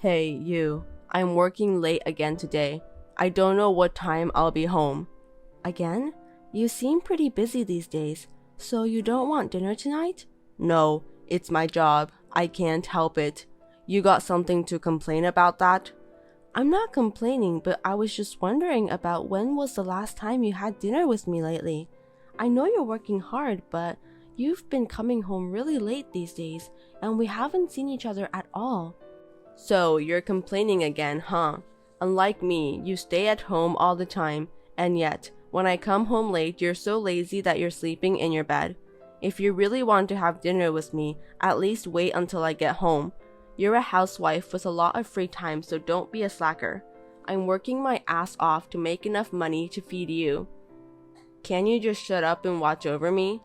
Hey, you. I'm working late again today. I don't know what time I'll be home. Again? You seem pretty busy these days, so you don't want dinner tonight? No, it's my job. I can't help it. You got something to complain about that? I'm not complaining, but I was just wondering about when was the last time you had dinner with me lately. I know you're working hard, but you've been coming home really late these days, and we haven't seen each other at all. So, you're complaining again, huh? Unlike me, you stay at home all the time, and yet, when I come home late, you're so lazy that you're sleeping in your bed. If you really want to have dinner with me, at least wait until I get home. You're a housewife with a lot of free time, so don't be a slacker. I'm working my ass off to make enough money to feed you. Can you just shut up and watch over me?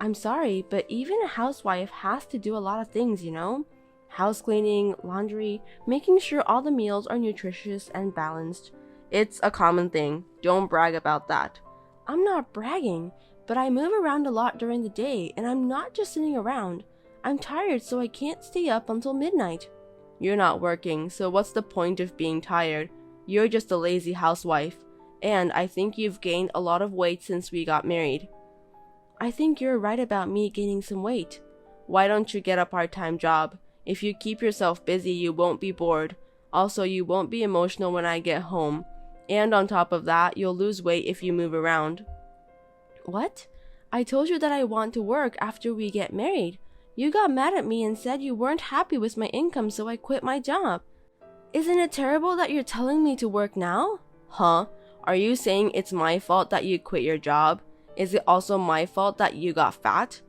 I'm sorry, but even a housewife has to do a lot of things, you know? House cleaning, laundry, making sure all the meals are nutritious and balanced. It's a common thing. Don't brag about that. I'm not bragging, but I move around a lot during the day, and I'm not just sitting around. I'm tired, so I can't stay up until midnight. You're not working, so what's the point of being tired? You're just a lazy housewife, and I think you've gained a lot of weight since we got married. I think you're right about me gaining some weight. Why don't you get a part-time job? If you keep yourself busy, you won't be bored. Also, you won't be emotional when I get home. And on top of that, you'll lose weight if you move around. What? I told you that I want to work after we get married. You got mad at me and said you weren't happy with my income, so I quit my job. Isn't it terrible that you're telling me to work now? Huh? Are you saying it's my fault that you quit your job? Is it also my fault that you got fat?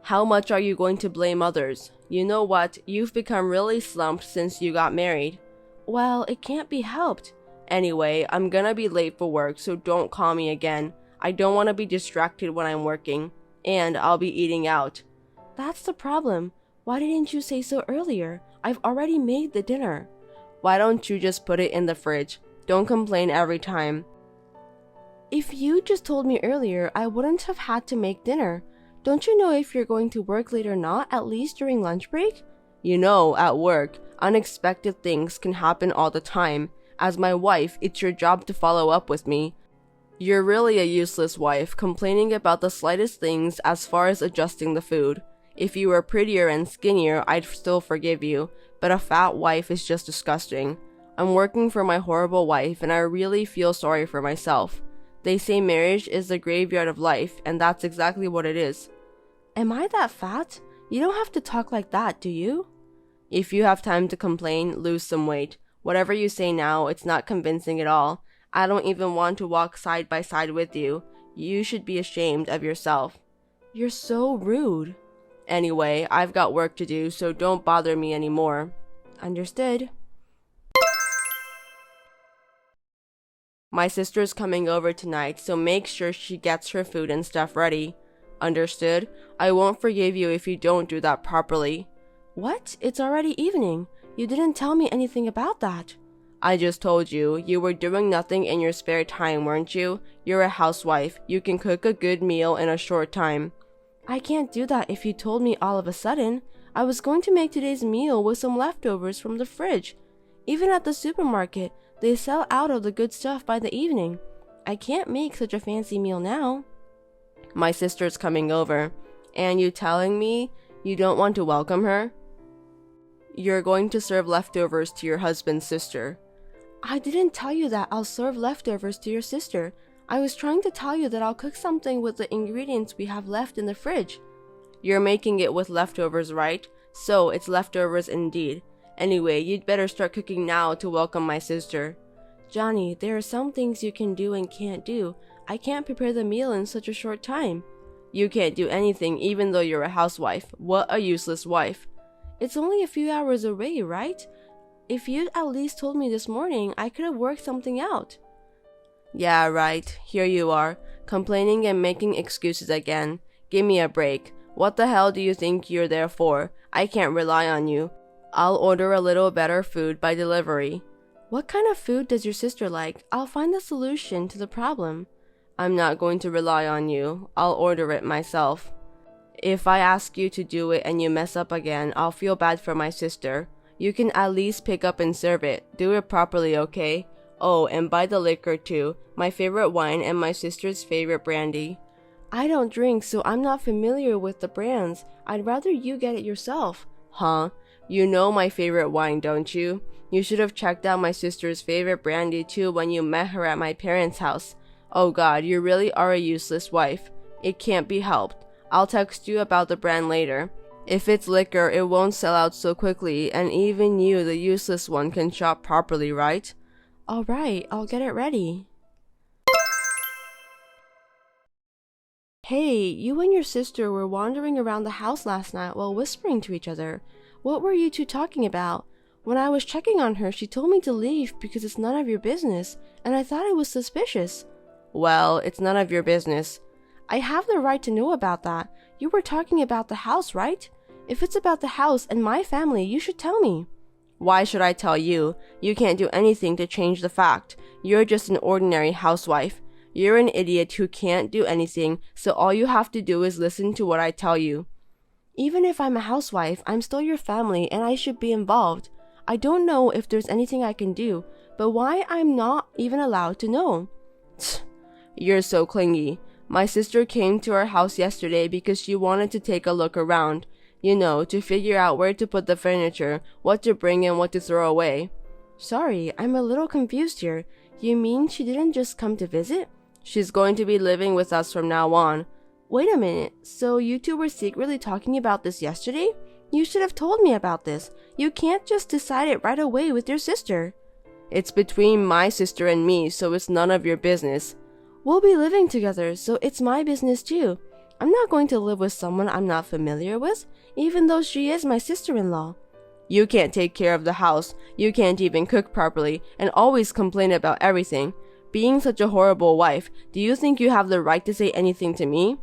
How much are you going to blame others? You know what? You've become really slumped since you got married. Well, it can't be helped. Anyway, I'm gonna be late for work, so don't call me again. I don't want to be distracted when I'm working. And I'll be eating out. That's the problem. Why didn't you say so earlier? I've already made the dinner. Why don't you just put it in the fridge? Don't complain every time. If you just told me earlier, I wouldn't have had to make dinner. Don't you know if you're going to work late or not, at least during lunch break? You know, at work, unexpected things can happen all the time. As my wife, it's your job to follow up with me. You're really a useless wife, complaining about the slightest things as far as adjusting the food. If you were prettier and skinnier, I'd still forgive you, but a fat wife is just disgusting. I'm working for my horrible wife, and I really feel sorry for myself. They say marriage is the graveyard of life, and that's exactly what it is. Am I that fat? You don't have to talk like that, do you? If you have time to complain, lose some weight. Whatever you say now, it's not convincing at all. I don't even want to walk side by side with you. You should be ashamed of yourself. You're so rude. Anyway, I've got work to do, so don't bother me anymore. Understood. My sister's coming over tonight, so make sure she gets her food and stuff ready. Understood? I won't forgive you if you don't do that properly. What? It's already evening. You didn't tell me anything about that. I just told you. You were doing nothing in your spare time, weren't you? You're a housewife. You can cook a good meal in a short time. I can't do that if you told me all of a sudden. I was going to make today's meal with some leftovers from the fridge. Even at the supermarket, they sell out of the good stuff by the evening. I can't make such a fancy meal now. My sister's coming over, and you telling me you don't want to welcome her? You're going to serve leftovers to your husband's sister. I didn't tell you that I'll serve leftovers to your sister. I was trying to tell you that I'll cook something with the ingredients we have left in the fridge. You're making it with leftovers, right? So it's leftovers indeed. Anyway, you'd better start cooking now to welcome my sister. Johnny, there are some things you can do and can't do. I can't prepare the meal in such a short time. You can't do anything even though you're a housewife. What a useless wife. It's only a few hours away, right? If you'd at least told me this morning, I could have worked something out. Yeah, right. Here you are, complaining and making excuses again. Give me a break. What the hell do you think you're there for? I can't rely on you. I'll order a little better food by delivery. What kind of food does your sister like? I'll find the solution to the problem. I'm not going to rely on you. I'll order it myself. If I ask you to do it and you mess up again, I'll feel bad for my sister. You can at least pick up and serve it. Do it properly, okay? Oh, and buy the liquor too. My favorite wine and my sister's favorite brandy. I don't drink, so I'm not familiar with the brands. I'd rather you get it yourself. Huh? You know my favorite wine, don't you? You should have checked out my sister's favorite brandy too when you met her at my parents' house. Oh god, you really are a useless wife. It can't be helped. I'll text you about the brand later. If it's liquor, it won't sell out so quickly, and even you, the useless one, can shop properly, right? Alright, I'll get it ready. Hey, you and your sister were wandering around the house last night while whispering to each other. What were you two talking about? When I was checking on her, she told me to leave because it's none of your business, and I thought it was suspicious. Well, it's none of your business. I have the right to know about that. You were talking about the house, right? If it's about the house and my family, you should tell me. Why should I tell you? You can't do anything to change the fact. You're just an ordinary housewife. You're an idiot who can't do anything, so all you have to do is listen to what I tell you. Even if I'm a housewife, I'm still your family and I should be involved. I don't know if there's anything I can do, but why I'm not even allowed to know? You're so clingy. My sister came to our house yesterday because she wanted to take a look around. You know, to figure out where to put the furniture, what to bring and what to throw away. Sorry, I'm a little confused here. You mean she didn't just come to visit? She's going to be living with us from now on. Wait a minute, so you two were secretly talking about this yesterday? You should have told me about this. You can't just decide it right away with your sister. It's between my sister and me, so it's none of your business. We'll be living together, so it's my business too. I'm not going to live with someone I'm not familiar with, even though she is my sister-in-law. You can't take care of the house, you can't even cook properly, and always complain about everything. Being such a horrible wife, do you think you have the right to say anything to me?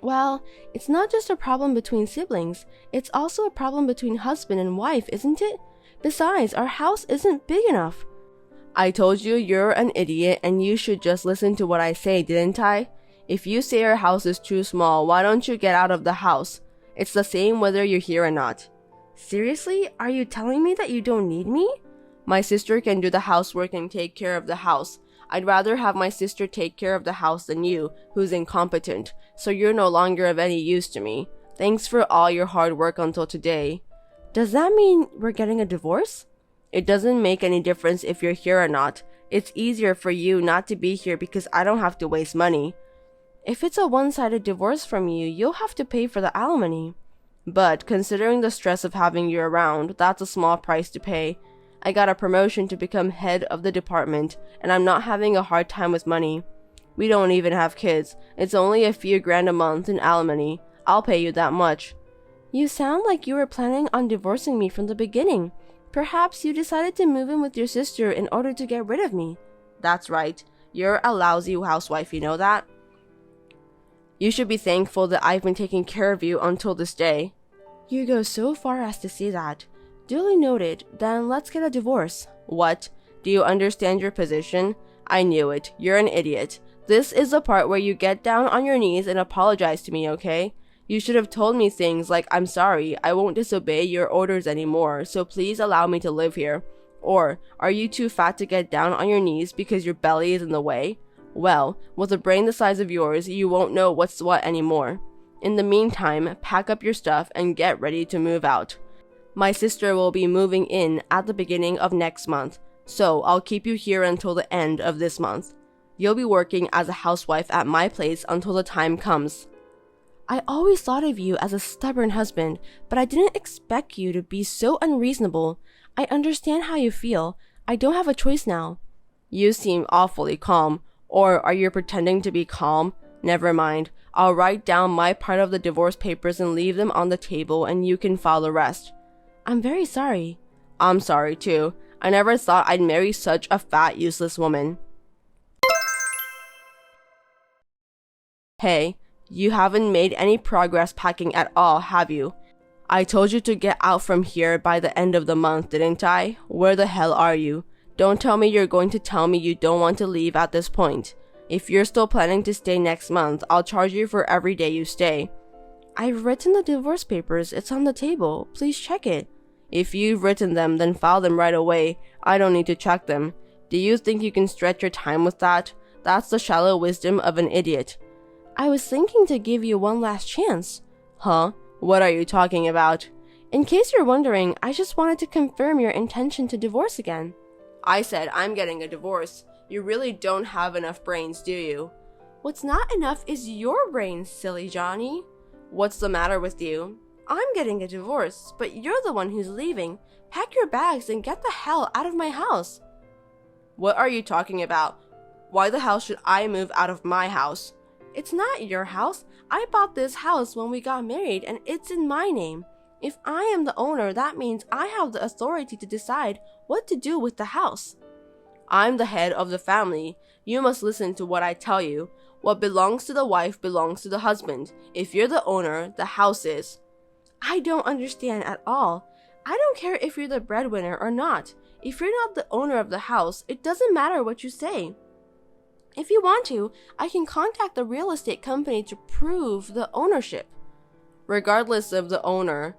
Well, it's not just a problem between siblings, it's also a problem between husband and wife, isn't it? Besides, our house isn't big enough. I told you you're an idiot and you should just listen to what I say, didn't I? If you say our house is too small, why don't you get out of the house? It's the same whether you're here or not. Seriously? Are you telling me that you don't need me? My sister can do the housework and take care of the house. I'd rather have my sister take care of the house than you, who's incompetent, so you're no longer of any use to me. Thanks for all your hard work until today. Does that mean we're getting a divorce? It doesn't make any difference if you're here or not. It's easier for you not to be here because I don't have to waste money. If it's a one-sided divorce from you, you'll have to pay for the alimony. But considering the stress of having you around, that's a small price to pay. I got a promotion to become head of the department, and I'm not having a hard time with money. We don't even have kids. It's only a few grand a month in alimony. I'll pay you that much. You sound like you were planning on divorcing me from the beginning. Perhaps you decided to move in with your sister in order to get rid of me. That's right. You're a lousy housewife, you know that? You should be thankful that I've been taking care of you until this day. You go so far as to say that. Duly noted, then let's get a divorce. What? Do you understand your position? I knew it. You're an idiot. This is the part where you get down on your knees and apologize to me, okay? You should have told me things like, I'm sorry, I won't disobey your orders anymore, so please allow me to live here. Or, are you too fat to get down on your knees because your belly is in the way? Well, with a brain the size of yours, you won't know what's what anymore. In the meantime, pack up your stuff and get ready to move out. My sister will be moving in at the beginning of next month, so I'll keep you here until the end of this month. You'll be working as a housewife at my place until the time comes. I always thought of you as a stubborn husband, but I didn't expect you to be so unreasonable. I understand how you feel. I don't have a choice now. You seem awfully calm. Or are you pretending to be calm? Never mind. I'll write down my part of the divorce papers and leave them on the table and you can file the rest. I'm very sorry. I'm sorry too. I never thought I'd marry such a fat, useless woman. Hey, you haven't made any progress packing at all, have you? I told you to get out from here by the end of the month, didn't I? Where the hell are you? Don't tell me you're going to tell me you don't want to leave at this point. If you're still planning to stay next month, I'll charge you for every day you stay. I've written the divorce papers. It's on the table. Please check it. If you've written them, then file them right away. I don't need to check them. Do you think you can stretch your time with that? That's the shallow wisdom of an idiot. I was thinking to give you one last chance. Huh? What are you talking about? In case you're wondering, I just wanted to confirm your intention to divorce again. I said I'm getting a divorce. You really don't have enough brains, do you? What's not enough is your brains, silly Johnny. What's the matter with you? I'm getting a divorce, but you're the one who's leaving. Pack your bags and get the hell out of my house. What are you talking about? Why the hell should I move out of my house? It's not your house. I bought this house when we got married and it's in my name. If I am the owner, that means I have the authority to decide what to do with the house. I'm the head of the family. You must listen to what I tell you. What belongs to the wife belongs to the husband. If you're the owner, the house is. I don't understand at all. I don't care if you're the breadwinner or not. If you're not the owner of the house, it doesn't matter what you say. If you want to, I can contact the real estate company to prove the ownership. Regardless of the owner,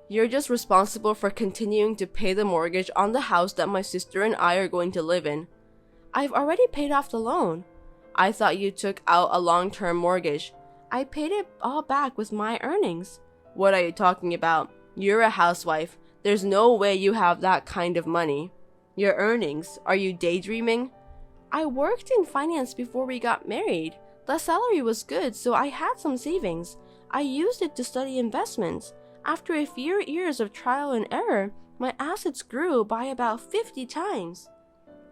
you're just responsible for continuing to pay the mortgage on the house that my sister and I are going to live in. I've already paid off the loan. I thought you took out a long-term mortgage. I paid it all back with my earnings. What are you talking about? You're a housewife. There's no way you have that kind of money. Your earnings, are you daydreaming? I worked in finance before we got married. The salary was good, so I had some savings. I used it to study investments. After a few years of trial and error, my assets grew by about 50 times.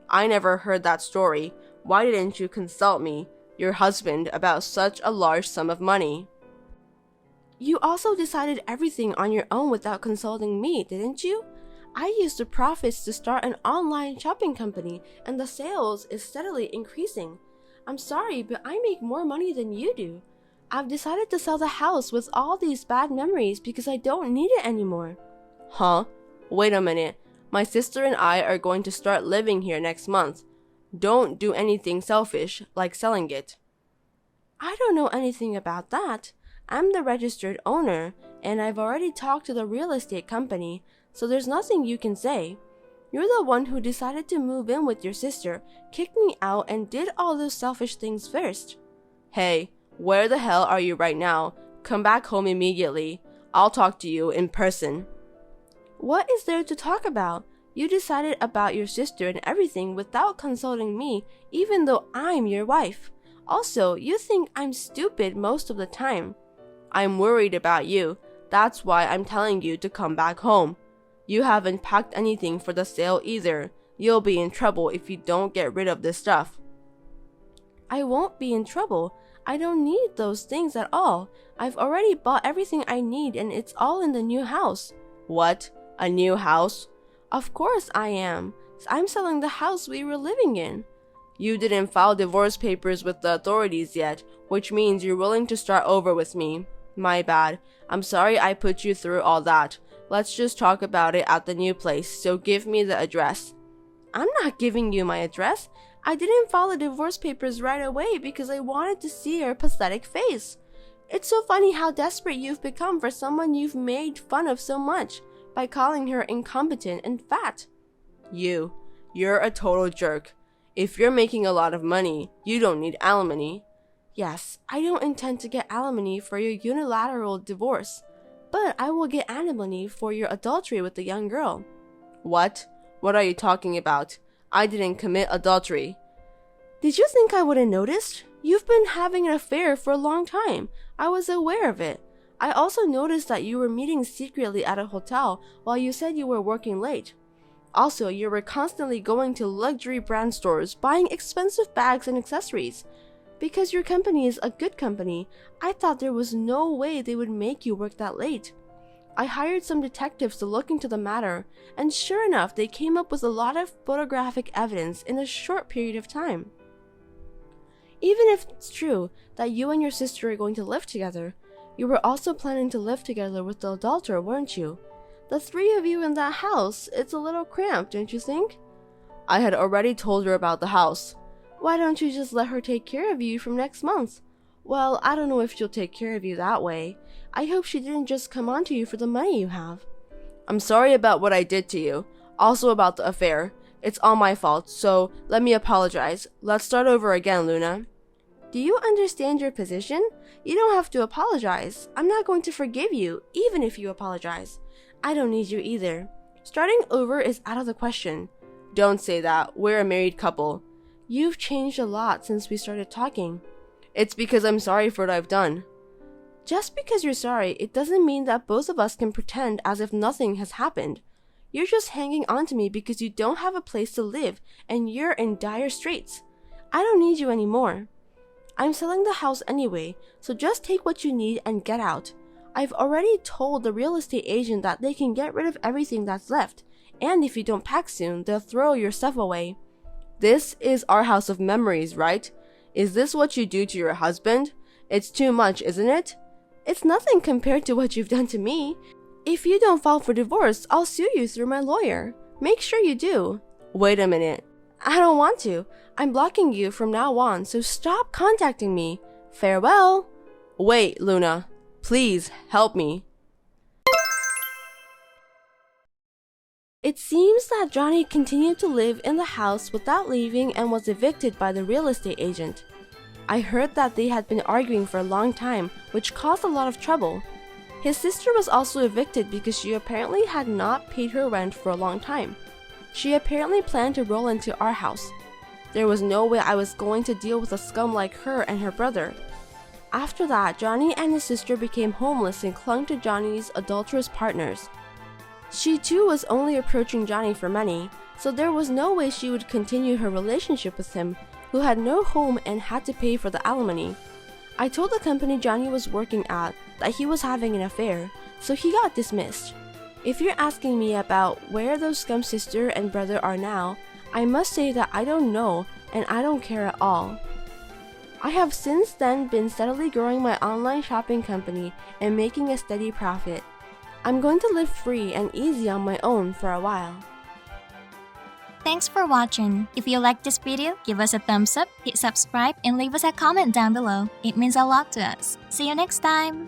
I never heard that story. Why didn't you consult me, your husband, about such a large sum of money? You also decided everything on your own without consulting me, didn't you? I used the profits to start an online shopping company, and the sales is steadily increasing. I'm sorry, but I make more money than you do. I've decided to sell the house with all these bad memories because I don't need it anymore. Huh? Wait a minute. My sister and I are going to start living here next month. Don't do anything selfish, like selling it. I don't know anything about that. I'm the registered owner, and I've already talked to the real estate company, so there's nothing you can say. You're the one who decided to move in with your sister, kicked me out, and did all those selfish things first. Hey, where the hell are you right now? Come back home immediately. I'll talk to you in person. What is there to talk about? You decided about your sister and everything without consulting me, even though I'm your wife. Also, you think I'm stupid most of the time. I'm worried about you. That's why I'm telling you to come back home. You haven't packed anything for the sale either. You'll be in trouble if you don't get rid of this stuff. I won't be in trouble. I don't need those things at all. I've already bought everything I need and it's all in the new house. What? A new house? Of course I am. I'm selling the house we were living in. You didn't file divorce papers with the authorities yet, which means you're willing to start over with me. My bad. I'm sorry I put you through all that. Let's just talk about it at the new place, so give me the address. I'm not giving you my address. I didn't file the divorce papers right away because I wanted to see your pathetic face. It's so funny how desperate you've become for someone you've made fun of so much by calling her incompetent and fat. You're a total jerk. If you're making a lot of money, you don't need alimony. Yes, I don't intend to get alimony for your unilateral divorce, but I will get alimony for your adultery with the young girl. What? What are you talking about? I didn't commit adultery. Did you think I wouldn't notice? You've been having an affair for a long time. I was aware of it. I also noticed that you were meeting secretly at a hotel while you said you were working late. Also, you were constantly going to luxury brand stores buying expensive bags and accessories. Because your company is a good company, I thought there was no way they would make you work that late. I hired some detectives to look into the matter, and sure enough, they came up with a lot of photographic evidence in a short period of time. Even if it's true that you and your sister are going to live together, you were also planning to live together with the adulterer, weren't you? The three of you in that house, it's a little cramped, don't you think? I had already told her about the house. Why don't you just let her take care of you from next month? Well, I don't know if she'll take care of you that way. I hope she didn't just come on to you for the money you have. I'm sorry about what I did to you. Also about the affair. It's all my fault, so let me apologize. Let's start over again, Luna. Do you understand your position? You don't have to apologize. I'm not going to forgive you, even if you apologize. I don't need you either. Starting over is out of the question. Don't say that. We're a married couple. You've changed a lot since we started talking. It's because I'm sorry for what I've done. Just because you're sorry, it doesn't mean that both of us can pretend as if nothing has happened. You're just hanging on to me because you don't have a place to live and you're in dire straits. I don't need you anymore. I'm selling the house anyway, so just take what you need and get out. I've already told the real estate agent that they can get rid of everything that's left, and if you don't pack soon, they'll throw your stuff away. This is our house of memories, right? Is this what you do to your husband? It's too much, isn't it? It's nothing compared to what you've done to me. If you don't file for divorce, I'll sue you through my lawyer. Make sure you do. Wait a minute. I don't want to. I'm blocking you from now on, so stop contacting me. Farewell. Wait, Luna. Please, help me. It seems that Johnny continued to live in the house without leaving and was evicted by the real estate agent. I heard that they had been arguing for a long time, which caused a lot of trouble. His sister was also evicted because she apparently had not paid her rent for a long time. She apparently planned to roll into our house. There was no way I was going to deal with a scum like her and her brother. After that, Johnny and his sister became homeless and clung to Johnny's adulterous partners. She too was only approaching Johnny for money, so there was no way she would continue her relationship with him, who had no home and had to pay for the alimony. I told the company Johnny was working at that he was having an affair, so he got dismissed. If you're asking me about where those scum sister and brother are now, I must say that I don't know and I don't care at all. I have since then been steadily growing my online shopping company and making a steady profit. I'm going to live free and easy on my own for a while. Thanks for watching. If you liked this video, give us a thumbs up, hit subscribe, and leave us a comment down below. It means a lot to us. See you next time!